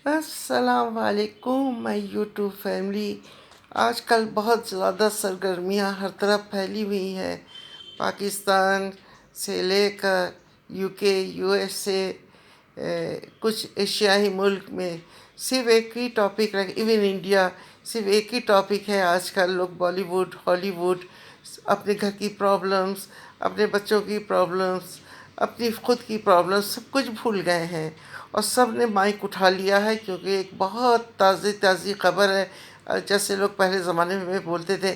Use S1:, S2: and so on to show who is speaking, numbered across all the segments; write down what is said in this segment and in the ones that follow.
S1: السلام علیکم مائی YouTube family. آج کل بہت زیادہ سرگرمیاں ہر طرف پھیلی ہوئی ہیں، پاکستان سے لے کر یو کے، یو ایس اے، کچھ ایشیائی ملک میں صرف ایک ہی ٹاپک ایون انڈیا صرف ایک ہی ٹاپک ہے۔ آج کل لوگ بالی ووڈ، ہالی ووڈ، اپنے گھر کی پرابلمس، اپنے بچوں کی پرابلمس، اپنی خود کی پرابلمس سب کچھ بھول گئے ہیں، اور سب نے مائک اٹھا لیا ہے کیونکہ ایک بہت تازی خبر ہے۔ جیسے لوگ پہلے زمانے میں بولتے تھے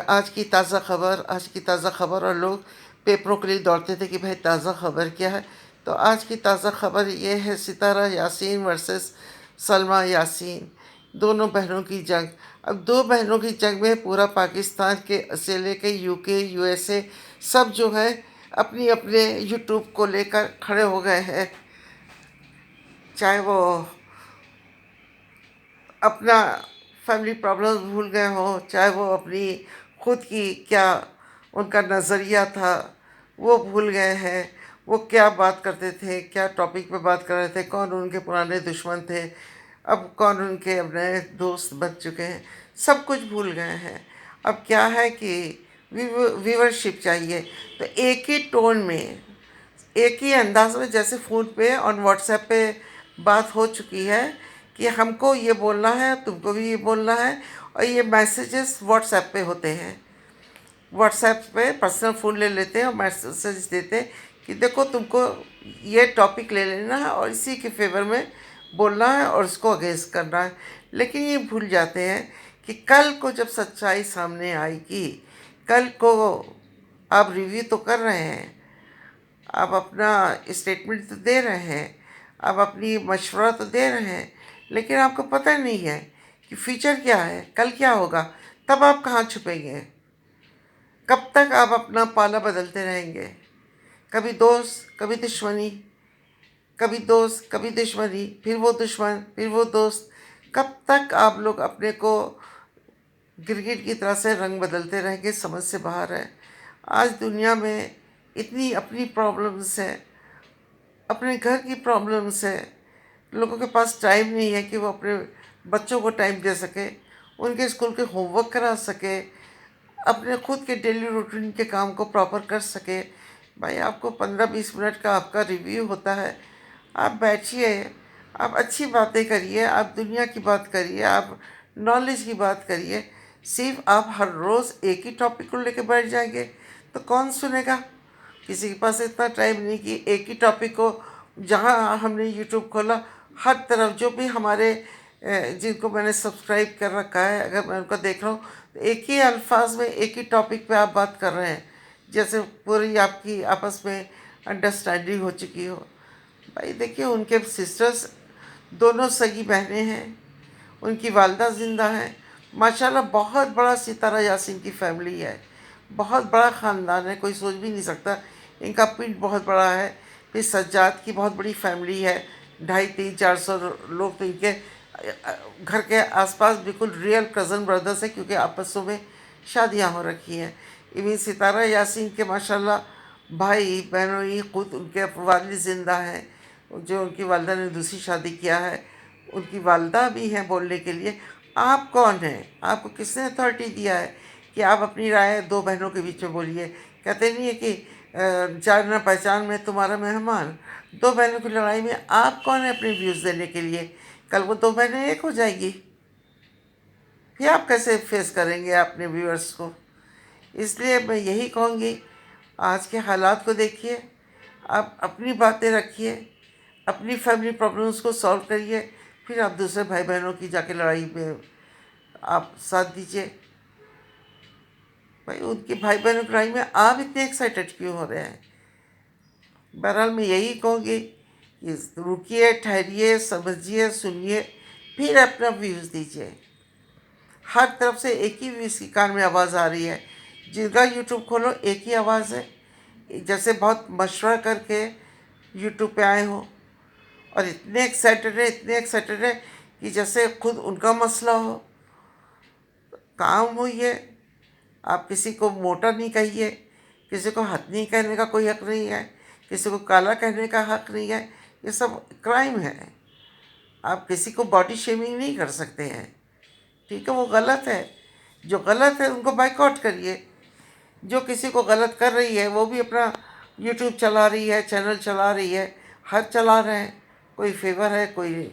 S1: آج کی تازہ خبر، آج کی تازہ خبر، اور لوگ پیپروں کے لیے دوڑتے تھے کہ بھائی تازہ خبر کیا ہے۔ تو آج کی تازہ خبر یہ ہے، ستارہ یاسین ورسز سلمیٰ یاسین، دونوں بہنوں کی جنگ۔ اب دو بہنوں کی جنگ میں پورا پاکستان کے سے لے کے یو کے، یو ایس اے سب جو ہے اپنے یوٹیوب کو لے کر کھڑے ہو گئے ہیں، چاہے وہ اپنا فیملی پرابلمز بھول گئے ہوں، چاہے وہ اپنی خود کی کیا ان کا نظریہ تھا وہ بھول گئے ہیں، وہ کیا بات کرتے تھے، کیا ٹاپک پہ بات کر رہے تھے، کون ان کے پرانے دشمن تھے، اب کون ان کے اب نئے دوست بن چکے ہیں، سب کچھ بھول گئے ہیں۔ اب کیا ہے کہ ویورشپ چاہیے، تو ایک ہی ٹون میں، ایک ہی انداز میں، جیسے فون پہ اور واٹس ایپ پہ بات ہو چکی ہے کہ ہم کو یہ بولنا ہے، تم کو بھی یہ بولنا ہے، اور یہ میسیجز واٹس ایپ پہ ہوتے ہیں۔ واٹس ایپ پہ پرسنل فون لے لیتے ہیں اور میسیج دیتے ہیں کہ دیکھو تم کو یہ ٹاپک لے لینا ہے اور اسی کے فیور میں بولنا ہے اور اس کو اگینسٹ کرنا ہے، لیکن یہ بھول جاتے ہیں کہ کل کو جب سچائی سامنے آئے گی، کل کو آپ ریویو تو کر رہے ہیں، آپ اپنا اسٹیٹمنٹ تو دے رہے ہیں، آپ اپنی مشورہ تو دے رہے ہیں، لیکن آپ کو پتہ نہیں ہے کہ فیوچر کیا ہے، کل کیا ہوگا، تب آپ کہاں چھپیں گے؟ کب تک آپ اپنا پالا بدلتے رہیں گے؟ کبھی دوست، کبھی دشمنی، کبھی دوست، کبھی دشمنی، پھر وہ دشمن، پھر وہ دوست۔ کب تک آپ لوگ اپنے کو گرگٹ کی طرح سے رنگ بدلتے رہیں گے؟ سمجھ سے باہر ہے۔ آج دنیا میں اتنی اپنی پرابلمس ہے، اپنے گھر کی پرابلمس ہے، لوگوں کے پاس ٹائم نہیں ہے کہ وہ اپنے بچوں کو ٹائم دے سکے، ان کے اسکول کے ہوم ورک کرا سکے، اپنے خود کے ڈیلی روٹین کے کام کو پراپر کر سکے۔ بھائی آپ کو 15-20 منٹ کا آپ کا ریویو ہوتا ہے، آپ بیٹھیے، آپ اچھی باتیں کریے، آپ دنیا کی بات کریے، آپ نالج کی بات کریے۔ صرف آپ ہر روز ایک ہی ٹاپک کو لے کے بیٹھ جائیں گے تو کون سنے گا؟ کسی کے پاس اتنا ٹائم نہیں کہ ایک ہی ٹاپک کو، جہاں ہم نے یوٹیوب کھولا ہر طرف جو بھی ہمارے جن کو میں نے سبسکرائب کر رکھا ہے، اگر میں ان کو دیکھ رہا ہوں تو ایک ہی الفاظ میں ایک ہی ٹاپک پہ آپ بات کر رہے ہیں، جیسے پوری آپ کی آپس میں انڈرسٹینڈنگ ہو چکی ہو۔ بھائی دیکھیے، ان کے سسٹرس دونوں سگی بہنیں ہیں، ان کی والدہ زندہ ہیں، ماشاءاللہ بہت بڑا ستارہ یاسین کی فیملی ہے، بہت بڑا خاندان ہے، کوئی سوچ بھی نہیں سکتا۔ ان کا پیٹ بہت بڑا ہے، پھر سجاد کی بہت بڑی فیملی ہے، 250-300-400 لوگ تو ان کے گھر کے آس پاس بالکل ریئل کزن بردرس ہیں، کیونکہ آپسوں میں شادیاں ہو رکھی ہیں۔ ایون ستارہ یاسین کے ماشاءاللہ بھائی بہنوں ہی خود ان کے والد زندہ ہیں، جو ان کی والدہ نے دوسری شادی کیا ہے، ان کی والدہ بھی ہیں بولنے کے لیے۔ آپ کون ہیں؟ آپ کو کس نے اتھارٹی دیا ہے کہ آپ اپنی رائے دو بہنوں کے بیچ میں بولیے؟ کہتے نہیں ہے کہ جان نہ پہچان میں تمہارا مہمان۔ دو بہنوں کی لڑائی میں آپ کون ہیں اپنے ویوز دینے کے لیے؟ کل وہ دو بہنیں ایک ہو جائیں گی، پھر آپ کیسے فیس کریں گے اپنے ویورز کو؟ اس لیے میں یہی کہوں گی، آج کے حالات کو دیکھیے، آپ اپنی باتیں رکھیے، اپنی فیملی پرابلمس کو سالو کریے، پھر آپ دوسرے بھائی بہنوں کی جا کے لڑائی میں آپ ساتھ دیجیے۔ بھائی ان کے بھائی بہنوں کی لڑائی میں آپ اتنے ایکسائٹیڈ کیوں ہو رہے ہیں؟ بہرحال میں یہی کہوں گی کہ رکیے، ٹھہریے، سمجھیے، سنیے، پھر اپنا ویوز دیجیے۔ ہر طرف سے ایک ہی ویوز کی کان میں آواز آ رہی ہے، جن کا یوٹیوب کھولو ایک ہی آواز ہے، جیسے بہت مشورہ کر کے یوٹیوب پہ آئے ہوں، اور اتنے ایکسائٹیڈ ہے، اتنے ایکسائٹیڈ ہے کہ جیسے خود ان کا مسئلہ ہو۔ کام ہوئی ہے، آپ کسی کو موٹا نہیں کہیے، کسی کو ہتنی کہنے کا کوئی حق نہیں ہے، کسی کو کالا کہنے کا حق نہیں ہے، یہ سب کرائم ہے۔ آپ کسی کو باڈی شیمنگ نہیں کر سکتے ہیں، ٹھیک ہے؟ وہ غلط ہے، جو غلط ہے ان کو بائک آؤٹ کریے. جو کسی کو غلط کر رہی ہے وہ بھی اپنا یوٹیوب چلا رہی ہے، چینل چلا رہی ہے، ہر چلا رہے ہیں. کوئی فیور ہے، کوئی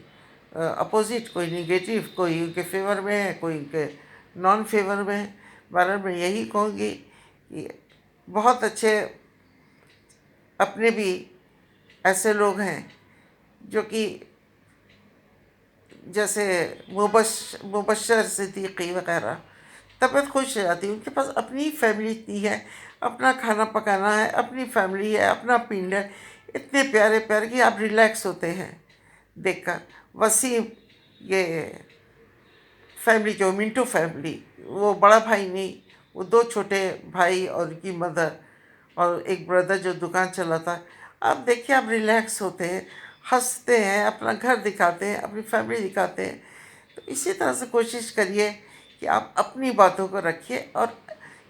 S1: اپوزٹ، کوئی نگیٹو، کوئی ان کے فیور میں ہے، کوئی ان کے نان فیور میں ہے. بہرحال میں یہی کہوں گی کہ بہت اچھے اپنے بھی ایسے لوگ ہیں جو کہ جیسے مبشر صدیقی وغیرہ، طبیعت خوش ہو جاتی ہے. ان کے پاس اپنی فیملی اتنی ہے، اپنا کھانا پکانا ہے، اپنی فیملی ہے، اپنا پنڈ ہے، اتنے پیارے پیارے کہ آپ ریلیکس ہوتے ہیں دیکھ کر. وسیم، یہ فیملی جو منٹو فیملی، وہ بڑا بھائی نہیں، وہ دو چھوٹے بھائی اور ان کی مدر اور ایک بردر جو دکان چلاتا ہے. آپ دیکھیے، آپ ریلیکس ہوتے ہیں، ہنستے ہیں، اپنا گھر دکھاتے ہیں، اپنی فیملی دکھاتے ہیں. تو اسی طرح سے کوشش کریے کہ آپ اپنی باتوں کو رکھیے، اور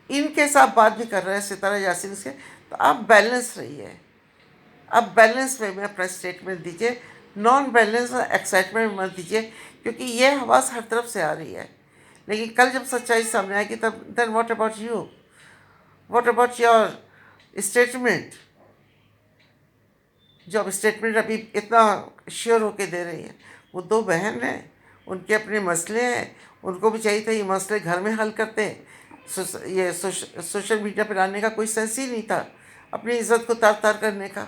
S1: ان کے ساتھ بات بھی کر رہے ہیں ستارہ یاسین سے، تو آپ بیلنس رہیے. آپ بیلنس وے میں اپنا اسٹیٹمنٹ دیجیے، نان بیلنس اور ایکسائٹمنٹ مت دیجیے، کیونکہ یہ حواس ہر طرف سے آ رہی ہے. لیکن کل جب سچائی سامنے آئے گی تب then what about you, what about your statement? جو اب اسٹیٹمنٹ ابھی اتنا شیور ہو کے دے رہی ہیں. وہ دو بہن ہیں، ان کے اپنے مسئلے ہیں، ان کو بھی چاہیے تھا یہ مسئلے گھر میں حل کرتے ہیں. یہ سوشل میڈیا پہ لانے کا کوئی سینس ہی نہیں تھا، اپنی عزت کو تار تار کرنے کا.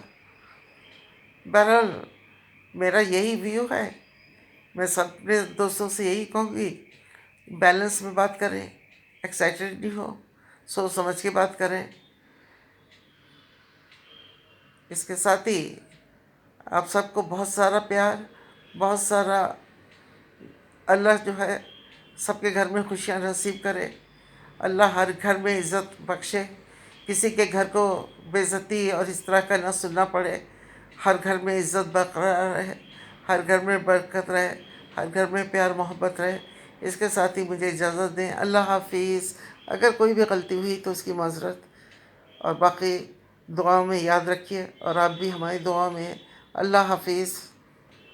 S1: بہرحال میرا یہی ویو ہے. میں سب اپنے دوستوں سے یہی کہوں گی، بیلنس میں بات کریں، ایکسائٹیڈ نہیں ہو، سوچ سمجھ کے بات کریں. اس کے ساتھ ہی آپ سب کو بہت سارا پیار، بہت سارا، اللہ جو ہے سب کے گھر میں خوشیاں نصیب کرے. اللہ ہر گھر میں عزت بخشے، کسی کے گھر کو بے عزتی اور اس طرح کا نہ سننا پڑے. ہر گھر میں عزت برقرار رہے، ہر گھر میں برکت رہے، ہر گھر میں پیار محبت رہے. اس کے ساتھ ہی مجھے اجازت دیں. اللہ حافظ. اگر کوئی بھی غلطی ہوئی تو اس کی معذرت، اور باقی دعاؤں میں یاد رکھیے، اور آپ بھی ہماری دعا میں ہیں. اللہ حافظ.